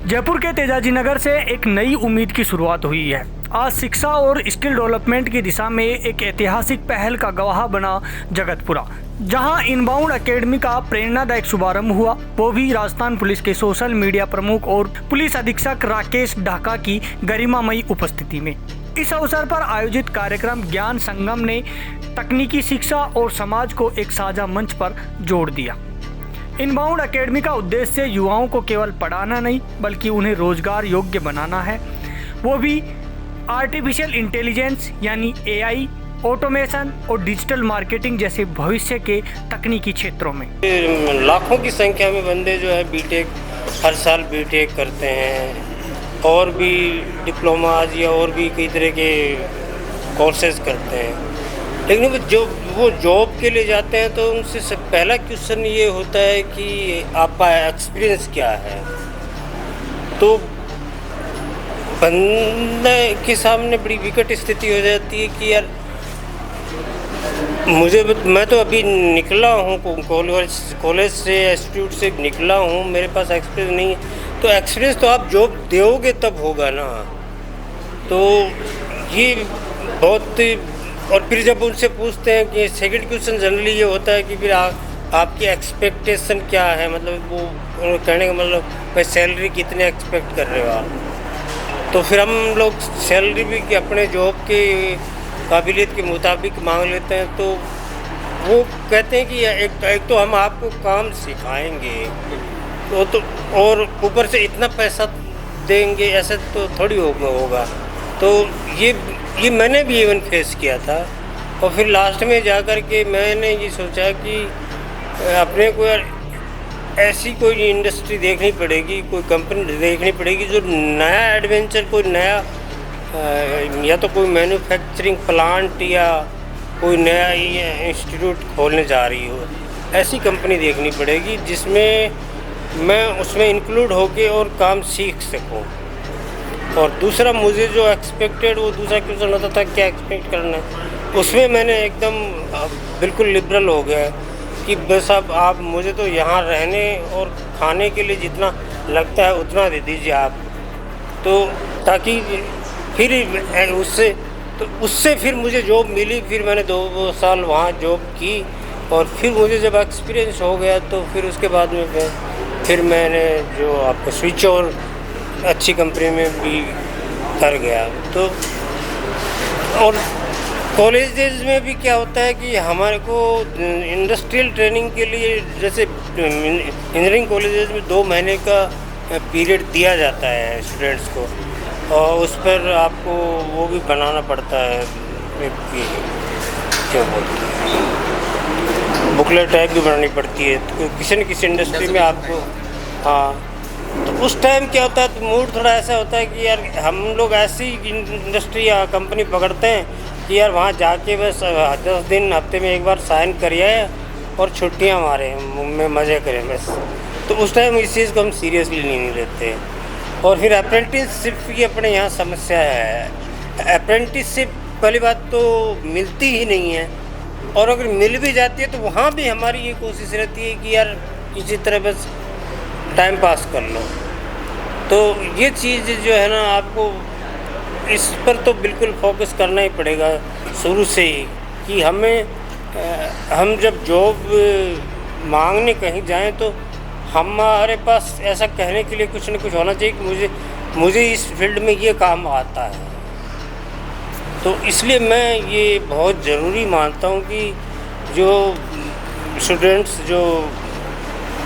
जयपुर के तेजाजी नगर से एक नई उम्मीद की शुरुआत हुई है। आज शिक्षा और स्किल डेवलपमेंट की दिशा में एक ऐतिहासिक पहल का गवाह बना जगतपुरा, जहां इनबाउंड एकेडमी का प्रेरणादायक शुभारंभ हुआ, वो भी राजस्थान पुलिस के सोशल मीडिया प्रमुख और पुलिस अधीक्षक राकेश ढाका की गरिमामयी उपस्थिति में। इस अवसर पर आयोजित कार्यक्रम ज्ञान संगम ने तकनीकी शिक्षा और समाज को एक साझा मंच पर जोड़ दिया। इनबाउंड एकेडमी का उद्देश्य युवाओं को केवल पढ़ाना नहीं बल्कि उन्हें रोजगार योग्य बनाना है, वो भी आर्टिफिशियल इंटेलिजेंस यानी एआई, ऑटोमेशन और डिजिटल मार्केटिंग जैसे भविष्य के तकनीकी क्षेत्रों में। लाखों की संख्या में बंदे जो है बीटेक हर साल बीटेक करते हैं और भी डिप्लोमाज या और भी कई तरह के कोर्सेज करते हैं, लेकिन वो जॉब के लिए जाते हैं तो उनसे सब पहला क्वेश्चन ये होता है कि आपका एक्सपीरियंस क्या है। तो बंदे के सामने बड़ी विकट स्थिति हो जाती है कि यार मैं तो अभी निकला हूँ कॉलेज से इंस्टीट्यूट से निकला हूँ, मेरे पास एक्सपीरियंस नहीं है। तो एक्सपीरियंस तो आप जॉब दोगे तब होगा ना। तो ये बहुत, और फिर जब उनसे पूछते हैं कि सेकंड क्वेश्चन जनरली ये होता है कि फिर आपकी एक्सपेक्टेशन क्या है, मतलब वो कहने का मतलब भाई सैलरी कितने एक्सपेक्ट कर रहे हो आप। तो फिर हम लोग सैलरी भी कि अपने जॉब के काबिलियत के मुताबिक मांग लेते हैं। तो वो कहते हैं कि एक तो हम आपको काम सिखाएंगे तो और ऊपर से इतना पैसा देंगे, ऐसे तो थोड़ी होगा। तो ये मैंने भी इवन फेस किया था। और फिर लास्ट में जा कर के मैंने ये सोचा कि अपने को यार ऐसी कोई इंडस्ट्री देखनी पड़ेगी, कोई कंपनी देखनी पड़ेगी जो नया एडवेंचर, कोई नया या तो कोई मैन्युफैक्चरिंग प्लांट या कोई नया इंस्टीट्यूट खोलने जा रही हो, ऐसी कंपनी देखनी पड़ेगी जिसमें मैं उसमें इंक्लूड होके और काम सीख सकूं। और दूसरा मुझे जो एक्सपेक्टेड, वो दूसरा क्वेश्चन होता था क्या एक्सपेक्ट करना है, उसमें मैंने एकदम बिल्कुल लिबरल हो गया कि बस अब आप मुझे तो यहाँ रहने और खाने के लिए जितना लगता है उतना दे दीजिए आप, तो ताकि फिर उससे फिर मुझे जॉब मिली। फिर मैंने 2 साल वहाँ जॉब की और फिर मुझे जब एक्सपीरियंस हो गया तो फिर उसके बाद में फिर मैंने जो आपको स्विच और अच्छी कंपनी में भी कर गया। तो और कॉलेजेस में भी क्या होता है कि हमारे को इंडस्ट्रियल ट्रेनिंग के लिए, जैसे इंजीनियरिंग कॉलेजेस में 2 महीने का पीरियड दिया जाता है स्टूडेंट्स को, और उस पर आपको वो भी बनाना पड़ता है, क्या बोलते हैं, बुकलेट टाइप भी बनानी पड़ती है। तो किसी न किसी इंडस्ट्री में आपको, हाँ, तो उस टाइम क्या होता है, तो मूड थोड़ा ऐसा होता है कि यार हम लोग ऐसी इंडस्ट्री या कंपनी पकड़ते हैं कि यार वहाँ जाके बस 10 दिन हफ्ते में एक बार साइन करिए और छुट्टियाँ मारें, में मज़े करें बस। तो उस टाइम इस चीज़ को हम सीरियसली नहीं लेते। और फिर अप्रेंटिसशिप की अपने यहाँ समस्या है। अप्रेंटिसशिप पहली बात तो मिलती ही नहीं है, और अगर मिल भी जाती है तो वहाँ भी हमारी ये कोशिश रहती है कि यार किसी तरह बस टाइम पास कर लो। तो ये चीज़ जो है ना, आपको इस पर तो बिल्कुल फोकस करना ही पड़ेगा शुरू से ही कि हम जब जॉब मांगने कहीं जाएं तो हमारे पास ऐसा कहने के लिए कुछ न कुछ होना चाहिए कि मुझे इस फील्ड में ये काम आता है। तो इसलिए मैं ये बहुत ज़रूरी मानता हूँ कि जो स्टूडेंट्स जो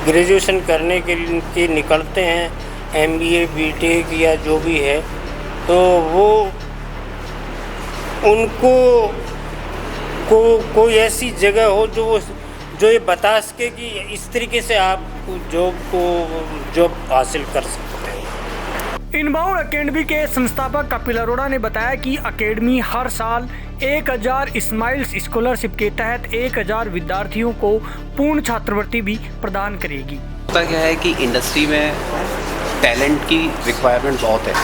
ग्रेजुएशन करने के लिए निकलते हैं, MBA बीटेक या जो भी है, तो वो उनको कोई ऐसी जगह हो जो ये बता सके कि इस तरीके से आप जॉब हासिल कर सकते हैं। इनबाउंड एकेडमी के संस्थापक कपिल अरोड़ा ने बताया कि एकेडमी हर साल 1000 स्माइल्स स्कॉलरशिप के तहत 1000 विद्यार्थियों को पूर्ण छात्रवृत्ति भी प्रदान करेगी। होता क्या है कि इंडस्ट्री में टैलेंट की रिक्वायरमेंट बहुत है।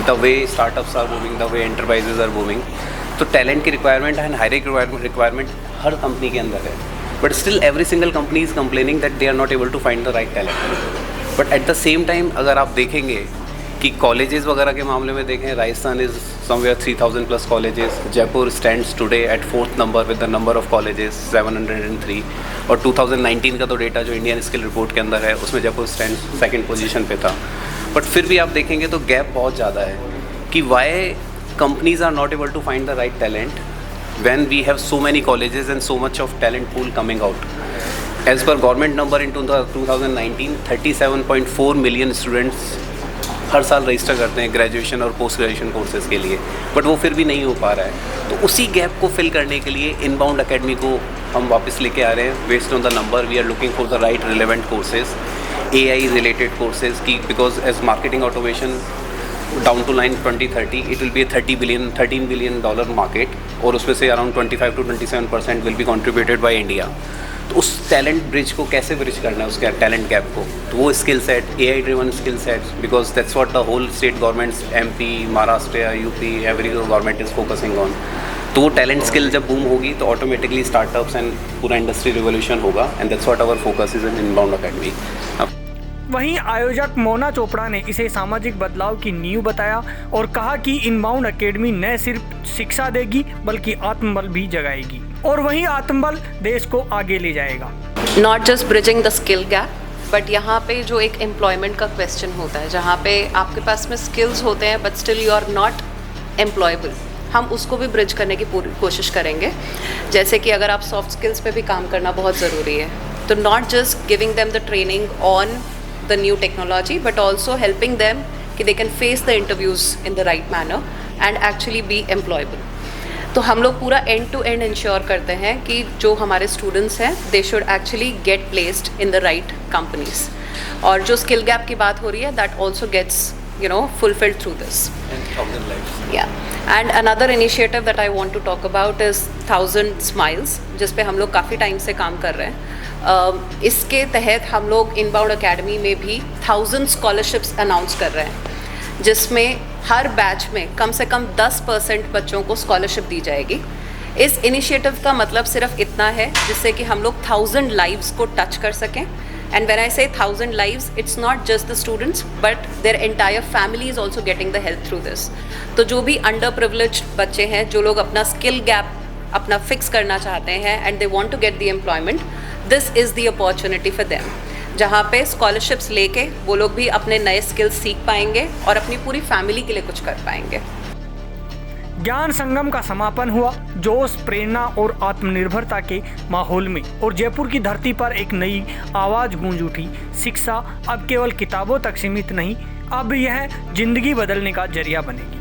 The way startups are booming, the way enterprises are booming, तो टैलेंट की रिक्वायरमेंट एंड हायरिंग रिक्वायरमेंट हर कंपनी के अंदर है। But still every single company is complaining that they are not able to find the right talent. But at the same time अगर आप देखेंगे कि कॉलेजेस वगैरह के मामले में देखें, Rajasthan is somewhere 3000 plus colleges, Jaipur stands today at 4th number with the number of colleges 703, और 2019 का तो डेटा जो इंडियन स्किल रिपोर्ट के अंदर है उसमें जयपुर स्टैंड 2nd पोजीशन पे था। बट फिर भी आप देखेंगे तो गैप बहुत ज़्यादा है कि why companies are not able to find the right talent when we have so many colleges and so much of talent pool coming out. As per government number in 2019, 37.4 million students हर साल register करते हैं graduation और post graduation courses के लिए, but वो फिर भी नहीं हो पा रहा है। तो उसी गैप को फिल करने के लिए इनबाउंड अकेडमी को हम वापस लेके आ रहे हैं। Based on the number we are looking for the right relevant courses, AI related courses की, because as marketing automation down to line 2030 it will be $13 billion market, और उसमें से around 25 to 27% will be contributed by India. तो उस talent bridge को कैसे bridge करना है, उसके टैलेंट गैप को, तो वो skill set, AI driven skill set, because that's what the whole state governments, MP, Maharashtra, UP, every government is focusing on. तो वो टैलेंट स्किल जब बूम होगी तो ऑटोमेटिकली स्टार्टअप्स एंड पूरा इंडस्ट्री रिवोल्यूशन होगा, and that's what our focus is in inbound academy. वहीं आयोजक मोना चोपड़ा ने इसे सामाजिक बदलाव की नींव बताया और कहा कि इनबाउंड अकेडमी न सिर्फ शिक्षा देगी बल्कि आत्मबल भी जगाएगी, और वहीं आत्मबल देश को आगे ले जाएगा। Not just bridging the skill gap, but यहाँ पे जो एक एम्प्लॉयमेंट का क्वेश्चन होता है, जहाँ पे आपके पास में स्किल्स होते हैं but still you are not employable, हम उसको भी ब्रिज करने की पूरी कोशिश करेंगे। जैसे कि अगर आप सॉफ्ट स्किल्स पे भी काम करना बहुत ज़रूरी है, तो not just giving them the training on the new technology, but also helping them कि they can face the interviews in the right manner and actually be employable. तो हम लोग पूरा end to end ensure करते हैं कि जो हमारे students हैं they should actually get placed in the right companies. और जो skill gap की बात हो रही है that also gets fulfilled through this. And 1,000 lives. Yeah. And another initiative that I want to talk about is 1000 Smiles, जिस पे हम लोग काफ़ी टाइम से काम कर रहे हैं। इसके तहत हम लोग इनबाउंड अकेडमी में भी 1000 स्कॉलरशिप्स अनाउंस कर रहे हैं, जिसमें हर बैच में कम से कम 10% बच्चों को स्कॉलरशिप दी जाएगी। इस इनिशिएटिव का मतलब सिर्फ इतना है जिससे कि हम लोग 1000 लाइव्स को टच कर सकें। एंड व्हेन आई से 1000 lives, it's not just the students but their entire family is also getting the help through this. तो जो भी अंडर प्रिविलेज्ड बच्चे हैं, जो लोग अपना स्किल गैप अपना फिक्स करना चाहते हैं and they want to get the employment, this is the opportunity for them, जहाँ पे स्कॉलरशिप्स लेके वो लोग भी अपने नए स्किल्स सीख पाएंगे और अपनी पूरी फैमिली के लिए कुछ कर पाएंगे। ज्ञान संगम का समापन हुआ जोश, प्रेरणा और आत्मनिर्भरता के माहौल में, और जयपुर की धरती पर एक नई आवाज़ गूंज उठी। शिक्षा अब केवल किताबों तक सीमित नहीं, अब यह जिंदगी बदलने का जरिया बनेगी।